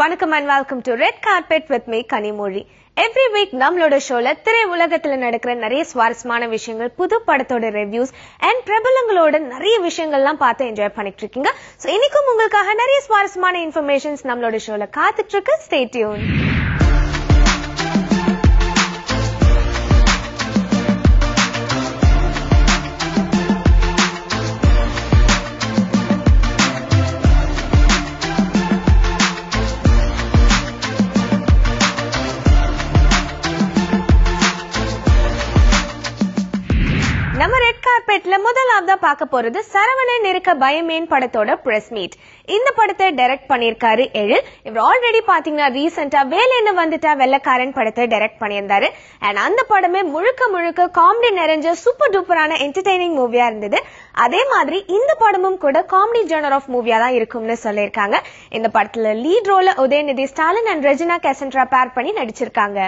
வணக்கம் and welcome to Red Carpet with me Kanimori. Every week நம்மளோட ஷோல திரை உலகத்துல நடக்கிற நிறைய சுவாரஸ்யமான விஷயங்கள், புது படத்தோட ரிவ்யூஸ் அண்ட் பிரபலங்களோட நிறைய விஷயங்கள்லாம் பார்த்து என்ஜாய் பண்ணிட்டு இருக்கீங்க. சோ இன்னைக்கும் உங்களுக்காக நிறைய சுவாரஸ்யமான இன்ஃபர்மேஷன்ஸ் நம்மளோட ஷோல காத்துட்டு இருக்கு. Stay tuned. நம்ம ரெட் கார்பெட்ல முதலாவதா பார்க்க போறது சரவணன் இருக்க பயமேன் படத்தோட பிரஸ் மீட். இந்த படத்தை டைரக்ட் பண்ணிருக்காரு எழில். இவர் ஆல்ரெடி பாத்தீங்கன்னா ரீசெண்டா வேலைன்னு வந்துட்டா வெள்ளக்காரன் படத்தை டைரக்ட் பண்ணியிருந்தாரு. அண்ட் அந்த படமே முழுக்க முழுக்க காமெடி நிறைஞ்ச சூப்பர் டூப்பரான என்டர்டெய்னிங் மூவியா இருந்தது. அதே மாதிரி இந்த படமும் கூட காமெடி ஜானர் ஆஃப் மூவியா தான் இருக்கும்னு சொல்லியிருக்காங்க. இந்த படத்துல லீட் ரோல உதயநிதி ஸ்டாலின் அண்ட் ரெஜினா கேசன்ட்ரா பேர் பண்ணி நடிச்சிருக்காங்க.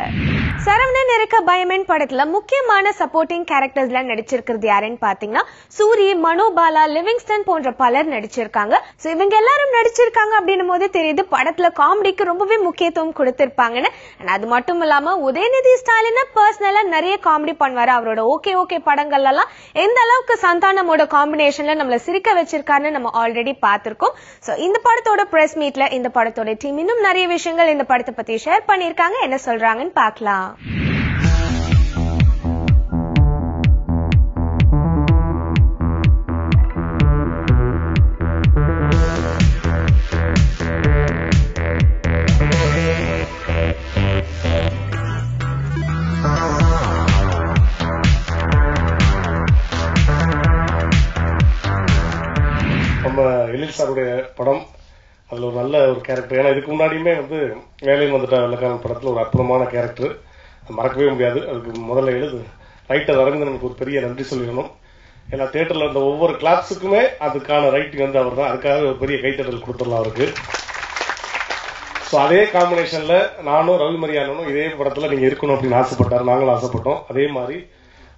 சரவணன் இருக்க பயமேன் படத்துல முக்கியமான சப்போர்ட்டிங் கேரக்டர்ஸ்ல நடிச்சிருக்கிறது யாருன்னு பாத்தீங்கன்னா சூரி, மனோபாலா, லிவிங்ஸ்டன் போன்ற பலர் நடிச்சிருக்காங்க. சோ இவங்க எல்லாரும் நடிச்சிருக்காங்க அப்படின்னும் போது தெரியுது படத்துல காமெடிக்கு ரொம்பவே முக்கியத்துவம் கொடுத்திருப்பாங்கன்னு. அது மட்டும் இல்லாம உதயநிதி ஸ்டாலின் பர்சனலா நிறைய காமெடி பண்ணுவாரு. அவரோட ஓகே படங்கள்ல எல்லாம் எந்த அளவுக்கு சந்தானமோட காம்பினேஷன்ல நம்மள சிரிக்க வச்சிருக்காருன்னு நம்ம ஆல்ரெடி பார்த்திருக்கோம். சோ இந்த படத்தோட பிரஸ் மீட்ல இந்த படத்தோட டீம் இன்னும் நிறைய விஷயங்கள் இந்த படத்தை பத்தி ஷேர் பண்ணிருக்காங்க. என்ன சொல்றாங்கன்னு பார்க்கலாம். எழில் சாருடைய படம், அதுல ஒரு நல்ல ஒரு கேரக்டர். ஏன்னா இதுக்கு முன்னாடியுமே வேலையில் வந்துட்டா வெள்ளக்காரன் படத்துல ஒரு அற்புதமான கேரக்டர், மறக்கவே முடியாது. அதுக்கு முதல்ல ரைட்டர் அரவிந்தனுக்கு ஒரு பெரிய நன்றி சொல்லிடணும். ஏன்னா தியேட்டர்ல இருந்த ஒவ்வொரு கிளாப்ஸுக்குமே அதுக்கான ரைட்டிங் அவர் தான். அதுக்காக ஒரு பெரிய கைத்தட்டல் கொடுத்துடலாம் அவருக்கு. ஸோ அதே காம்பினேஷன்ல நானும் ரவி மரியாதனும் இதே படத்துல நீங்க இருக்கணும் அப்படின்னு ஆசைப்பட்டாரு, நாங்களும் ஆசைப்பட்டோம். அதே மாதிரி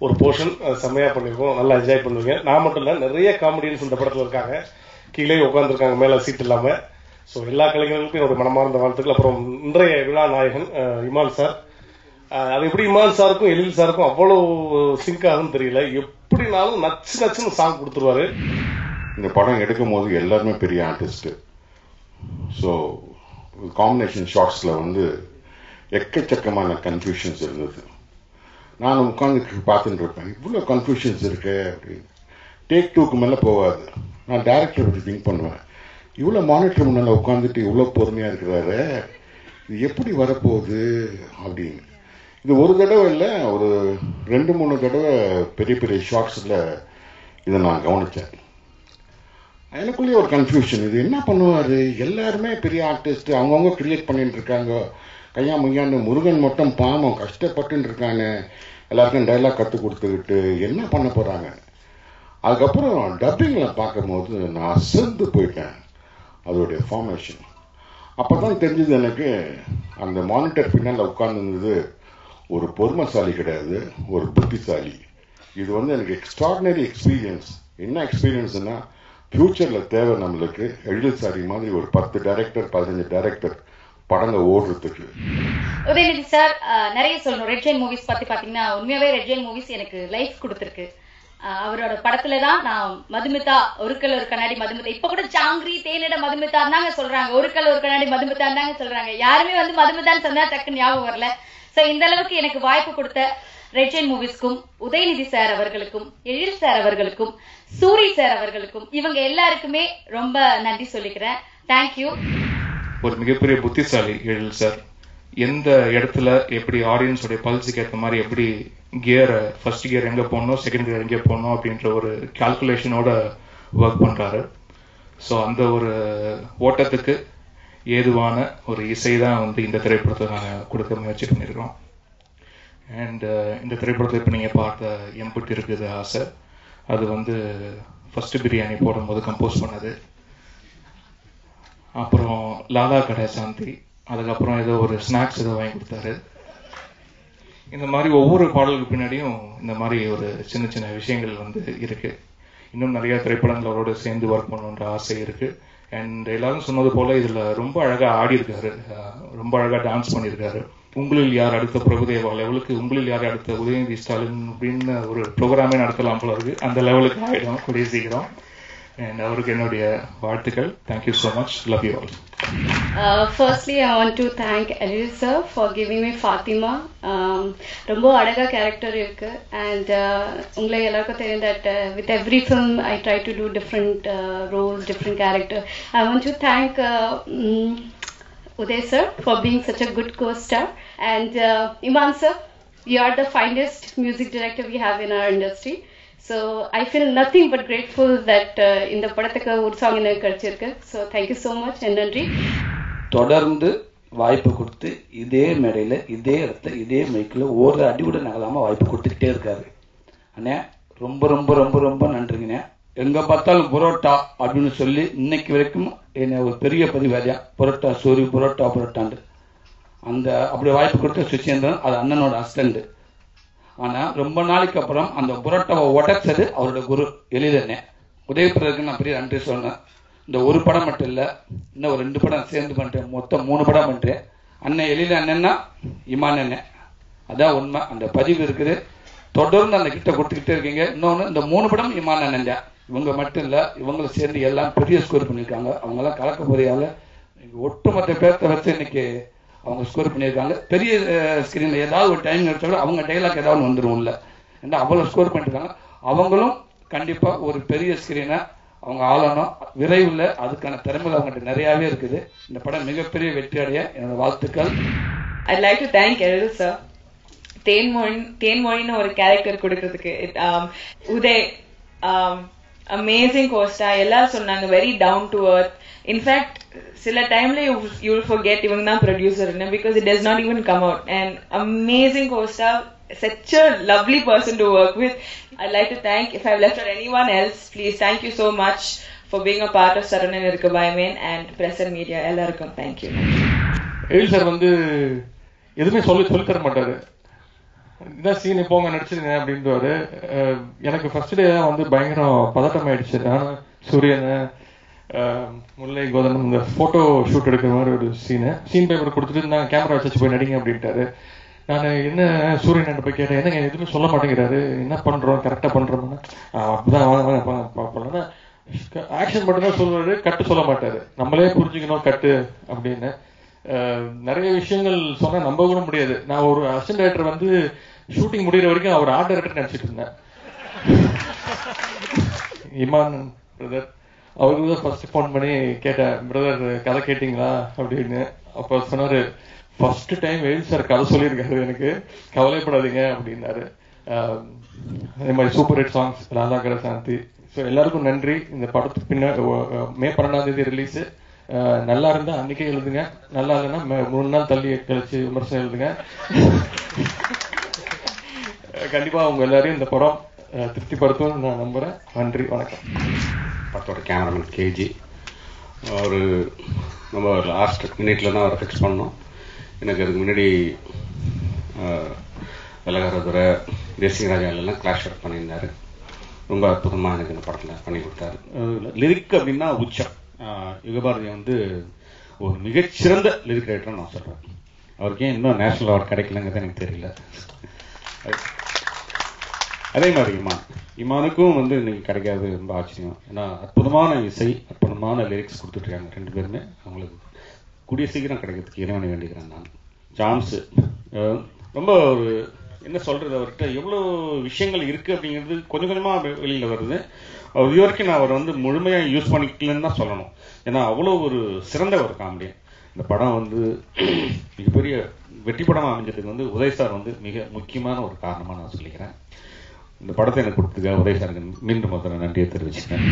ஒரு போர்ஷன் செம்மையா பண்ணிருக்கோம், நல்லா என்ஜாய் பண்ணுவீங்க. நான் மட்டும் இல்ல, நிறைய காமெடியன்ஸ் இந்த படத்துல இருக்காங்க, கீழே உட்காந்துருக்காங்க, மேல சீட் இல்லாம. ஸோ எல்லா கலைஞர்களுக்கும் என்னோட மனமார்ந்த வாழ்த்துக்கள். அப்புறம் இன்றைய விழா நாயகன் இமான் சார். அது எப்படி இமான் சாருக்கும் எழில் சாருக்கும் அவ்வளவு சிங்க் ஆகுன்னு தெரியல. எப்படினாலும் நச்சுன்னு சாங் கொடுத்துருவாரு. இந்த படம் எடுக்கும் போது எல்லாருமே பெரிய ஆர்டிஸ்ட். ஸோ காம்பினேஷன் ஷார்ட்ஸ்ல எக்கச்சக்கமான கன்ஃபியூஷன்ஸ் இருந்தது. நான் உட்காந்து பார்த்துட்டு இருப்பேன், இவ்வளவு கன்ஃபியூஷன்ஸ் இருக்கு அப்படின்னு. டேக் 2க்கு மேல போகாது. நான் டைரக்டர் பற்றி திங்க் பண்ணுவேன், இவ்வளவு மானிட்டர் முன்னால உட்காந்துட்டு இவ்வளவு பொறுமையா இருக்கிறாரு, இது எப்படி வரப்போகுது அப்படின்னு. இது ஒரு தடவை இல்லை, ஒரு 2-3 தடவை பெரிய ஷார்ட்ஸ்ல இதை நான் கவனிச்சேன். எனக்குள்ளேயே ஒரு கன்ஃபியூஷன், இது என்ன பண்ணுவாரு, எல்லாருமே பெரிய ஆர்டிஸ்ட், அவங்கவுங்க கிரியேட் பண்ணிட்டு இருக்காங்க, கையா முய்யான்னு. முருகன் மட்டும் பாவம் கஷ்டப்பட்டு இருக்காங்க, எல்லாருக்கும் டைலாக் கற்றுக் கொடுத்துக்கிட்டு என்ன பண்ண போறாங்க. அதுக்கப்புறம் டப்பிங்ல பார்க்கும்போது நான் அசந்து போயிட்டேன் அதோடைய ஃபார்மேஷன். அப்பதான் தெரிஞ்சது எனக்கு, அந்த மானிட்டர் பின்னால உட்கார்ந்து ஒரு பொறுமைசாலி கிடையாது, ஒரு புத்திசாலி. இது எனக்கு எக்ஸ்ட்ராடினரி எக்ஸ்பீரியன்ஸ். என்ன எக்ஸ்பீரியன்ஸ்னா, ஃபியூச்சர்ல தேவை நம்மளுக்கு எழில் சாரி மாதிரி ஒரு 10 டைரக்டர் 15 டைரக்டர் படங்க ஓடுறதுக்கு. உதயநிதி சார் நிறைய சொல்லணும். ரெட் ஜெயின் மூவிஸ் பத்தி பாத்தீங்கன்னா உண்மையாவே ரெட் ஜெயின் மூவிஸ் எனக்கு லைஃப் கொடுத்துருக்கு. அவரோட படத்துலதான் நான் மதுமிதா, ஒரு கல் ஒரு கண்ணாடி மதுமிதா, இப்ப கூட ஜாங்கிரி தேனிட மதுமிதா தாங்க சொல்றாங்க, ஒரு கல் ஒரு கண்ணாடி மதுமிதா தாங்க சொல்றாங்க. யாருமே மதுமிதான்னு சொன்னா டக்குன்னு ஞாபகம் வரல. சோ இந்த அளவுக்கு எனக்கு வாய்ப்பு கொடுத்த ரெட் ஜெயின் மூவிஸ்க்கும், உதயநிதி சார் அவர்களுக்கும், எழில் சார் அவர்களுக்கும், சூரி சார் அவர்களுக்கும், இவங்க எல்லாருக்குமே ரொம்ப நன்றி சொல்லிக்கிறேன். தேங்க்யூ. ஒரு மிகப்பெரிய புத்திசாலி எழில் சார். எந்த இடத்துல எப்படி ஆடியன்ஸோட பல்ஸுக்கு ஏற்ற மாதிரி எப்படி கியரை, ஃபர்ஸ்ட் கியர் எங்க போடணும், செகண்ட் கியர் எங்க போடணும் அப்படின்ற ஒரு கால்குலேஷனோட ஒர்க் பண்றாரு. ஸோ அந்த ஒரு ஓட்டத்துக்கு ஏதுவான ஒரு இசை தான் இந்த திரைப்படத்தை நாங்கள் கொடுக்க முயற்சி பண்ணியிருக்கோம். அண்ட் இந்த திரைப்படத்தை இப்போ நீங்கள் பார்த்த எம்புட்டு இருக்குது ஆசை, அது ஃபர்ஸ்ட் பிரியாணி போடும்போது கம்போஸ் பண்ணது. அப்புறம் லாலா கடை சாந்தி, அதுக்கப்புறம் ஏதோ ஒரு ஸ்நாக்ஸ் ஏதோ வாங்கி கொடுத்தாரு. இந்த மாதிரி ஒவ்வொரு பாடலுக்கு பின்னாடியும் இந்த மாதிரி ஒரு சின்ன விஷயங்கள் இருக்கு. இன்னும் நிறைய திரைப்படங்களோட சேர்ந்து ஒர்க் பண்ணணுன்ற ஆசை இருக்கு. அண்ட் எல்லாரும் சொன்னது போல இதுல ரொம்ப அழகா ஆடி இருக்காரு, ரொம்ப அழகா டான்ஸ் பண்ணியிருக்காரு. உங்களில் யார் அடுத்த பிரபுதேவா லெவலுக்கு, உங்களில் யார் அடுத்த உதயநிதி ஸ்டாலின் அப்படின்னு ஒரு ப்ரோக்ராமே நடத்தலாம் போல இருக்கு. அந்த லெவலுக்கு ஆயிடும் கூடிய சீக்கிரம். And அவருக்கு என்னுடைய வாழ்த்துக்கள். Thank you so much. Love you all. Firstly, I want to thank Elil sir for giving me Fatima. ரொம்ப அழகா கேரக்டர் இருக்கு. And உங்களுக்கு எல்லாருக்கும் தெரியும் that with every film I try to do different roles, different character. I want to thank Uday sir for being such a good co-star. And Iman sir, you are the finest music director we have in our industry. So I feel nothing but grateful that இந்த படத்துக்கு ஒரு song எனக்கு கிடைச்சிருக்கு. So thank you so much and நன்றி. தொடர்ந்து வாய்ப்பு கொடுத்து இதே மேடையில் இதே இடத்துல இதே மைக்கில் ஒரு அடிவிட நகலாமல் வாய்ப்பு கொடுத்துக்கிட்டே இருக்காரு. அண்ணே ரொம்ப ரொம்ப ரொம்ப ரொம்ப நன்றிங்கண்ணே. எங்கே பார்த்தாலும் புரோட்டா அப்படின்னு சொல்லி இன்னைக்கு வரைக்கும் என்னை ஒரு பெரிய பதிவாதியா புரோட்டா சோரி புரோட்டா புரோட்டாண்டு அந்த அப்படி வாய்ப்பு கொடுத்த சுச்சேந்திரன், அது அண்ணனோட அசிஸ்டண்ட். ஆனால் ரொம்ப நாளைக்கு அப்புறம் அந்த புரோட்டாவை உடைச்சது அவரோட குரு எழிலண்ணே. உதயபிரதருக்கு நான் பெரிய நன்றி சொன்னேன். இந்த ஒரு படம் மட்டும் இல்லை, இன்னும் ஒரு 2 படம் சேர்ந்து பண்ணுறேன், மொத்தம் 3 படம் பண்ணுறேன். அண்ணன் எழில அண்ணன்னா இமான் அண்ணன், அதான் உண்மை. அந்த பதிவு இருக்குது, தொடர்ந்து அந்த கிட்ட கொடுத்துக்கிட்டே இருக்கீங்க. இன்னொன்று இந்த 3 படம் இமான் அண்ணன் தான். இவங்க மட்டும் இல்லை, இவங்களை சேர்ந்து எல்லாம் பெரிய ஸ்கோர் பண்ணியிருக்காங்க. அவங்கெல்லாம் கலக்க போறியால ஒட்டுமொத்த பேர்த்தை வச்சு இன்னைக்கு அவங்க ஸ்கோர் பண்ணியிருக்காங்க. பெரிய ஸ்கிரீனில் ஏதாவது ஒரு டைம் எடுத்தாலும் அவங்க டைலாக் ஏதாவது வந்துடும் இல்லை, ஏன்னா அவ்வளோ ஸ்கோர் பண்ணியிருக்காங்க. அவங்களும் கண்டிப்பாக ஒரு பெரிய ஸ்கிரீனை அவங்க ஆளணும் விரைவில். அதுக்கான திறமைகள் அவங்ககிட்ட நிறையாவே இருக்குது. இந்த படம் மிகப்பெரிய வெற்றி அடைய என்னோட வாழ்த்துக்கள். I'd like to thank Elil sir. தேன்மொழின்னு ஒரு கேரக்டர் கொடுக்கறதுக்கு உதய் amazing co-star. எல்லாரும் சொன்னாங்க very down to earth. In fact, சில டைம்ல you will forget இவங்க தான் producer because it does not even come out. And amazing co-star, such a lovely person to work with. I'd like to thank, if I've left out anyone else, please thank you so much for being a part of Saravana Nirukka Bayamain and press and media. எல்லாருக்கும் thank you. Ezhil sir வந்து எதுவுமே சொல்லி தர மாட்டாரு. இதான் சீனி போங்க நடிச்சிருங்க அப்படின்ட்டு. எனக்கு ஃபர்ஸ்ட் டே வந்து பயங்கரம் பதட்டம் ஆயிடுச்சு. நானும் சூரியன் முல்லை கோதனம் இந்த போட்டோ ஷூட் எடுக்கிற மாதிரி ஒரு சீன் பேப்பர் கொடுத்துட்டு நான் கேமரா வச்சு போய் நடிங்க அப்படின்ட்டாரு. நான் என்ன சூரியன் போய் கேட்டேன், என்னங்க எதுவுமே சொல்ல மாட்டேங்கிறாரு, என்ன பண்றோம் கரெக்டா பண்றோம்னா அப்படிதான் வாங்க ஆக்ஷன் மட்டும்தான் சொல்றாரு, கட்டு சொல்ல மாட்டாரு. நம்மளே புரிஞ்சுக்கணும் கட்டு அப்படின்னு. நிறைய விஷயங்கள் சொன்னா நம்ப கூட முடியாது. நான் ஒரு அசிஸ்டன்ட் டைரக்டர் வந்து ஷூட்டிங் முடிகிற வரைக்கும் அவர் ஆர்ட் டைரக்டர் நினைச்சிட்டு இருந்தேன். இமான் பிரதர் அவருக்கு தான் ஃபர்ஸ்ட் ஃபோன் பண்ணி கேட்டேன், பிரதர் கதை கேட்டீங்களா அப்படின்னு. அப்போ சொன்னாரு, ஃபர்ஸ்ட் டைம் எழில் சார் கதை சொல்லியிருக்காரு, எனக்கு கவலைப்படாதீங்க அப்படின்னாரு. அதே மாதிரி சூப்பர் ஹிட் சாங்ஸ் ராதாகர சாந்தி. ஸோ எல்லாருக்கும் நன்றி. இந்த படத்துக்கு பின்னாடி மே 12 ரிலீஸ். நல்லா இருந்தா அன்னைக்கே எழுதுங்க, நல்லா இல்லைன்னா 3 நாள் தள்ளி கழிச்சு விமர்சனம் எழுதுங்க. கண்டிப்பா உங்க எல்லாரையும் இந்த படம் திருப்திப்படுத்தும் நான் நம்புறேன். நன்றி, வணக்கம். படத்தோட கேமராமேன் கேஜி ஒரு நம்ம லாஸ்ட் மினிட்ல தான் அவரை ஃபிக்ஸ் பண்ணோம். எனக்கு அதுக்கு முன்னாடி வெள்ளகாரதுரை தேசிங்கராஜா எல்லாம் கிளாஷ் ஒர்க் பண்ணியிருந்தாரு. ரொம்ப அற்புதமாக எனக்கு இந்த படத்தில் பண்ணி கொடுத்தாரு. லிரிக் அப்படின்னா உச்சம். யுகபாரதி வந்து ஒரு மிகச்சிறந்த லிரிக் ரைட்டர்னு நான் சொல்கிறேன். அவருக்கு ஏன் இன்னும் நேஷனல் அவார்டு கிடைக்கலங்கிறது எனக்கு தெரியல. அதே மாதிரி இமானுக்கும் வந்து இன்னைக்கு கிடைக்காது, ரொம்ப ஆச்சரியம். ஏன்னா அற்புதமான இசை, அற்புதமான லிரிக்ஸ் கொடுத்துட்ருக்காங்க 2 பேருமே. அவங்களுக்கு கூடிய சீக்கிரம் கிடைக்கிறதுக்கு இறைவனை வேண்டிக்கிறேன் நான். சான்ஸு ரொம்ப ஒரு என்ன சொல்றது, அவர்கிட்ட எவ்வளோ விஷயங்கள் இருக்கு அப்படிங்கிறது கொஞ்சம் கொஞ்சமாக வெளியில் வருது. அவர் இது வரைக்கும் நான் அவர் வந்து முழுமையாக யூஸ் பண்ணிக்கலன்னு தான் சொல்லணும். ஏன்னா அவ்வளோ ஒரு சிறந்த ஒரு காமெடியன். இந்த படம் வந்து மிகப்பெரிய வெற்றி படமாக அமைஞ்சதுக்கு வந்து உதய் சார் வந்து மிக முக்கியமான ஒரு காரணமாக நான் சொல்லிக்கிறேன். இந்த படத்தை எனக்கு கொடுத்துக்க உதய் சாருக்கு மீண்டும் நன்றியை தெரிவிச்சுக்கிறேன்.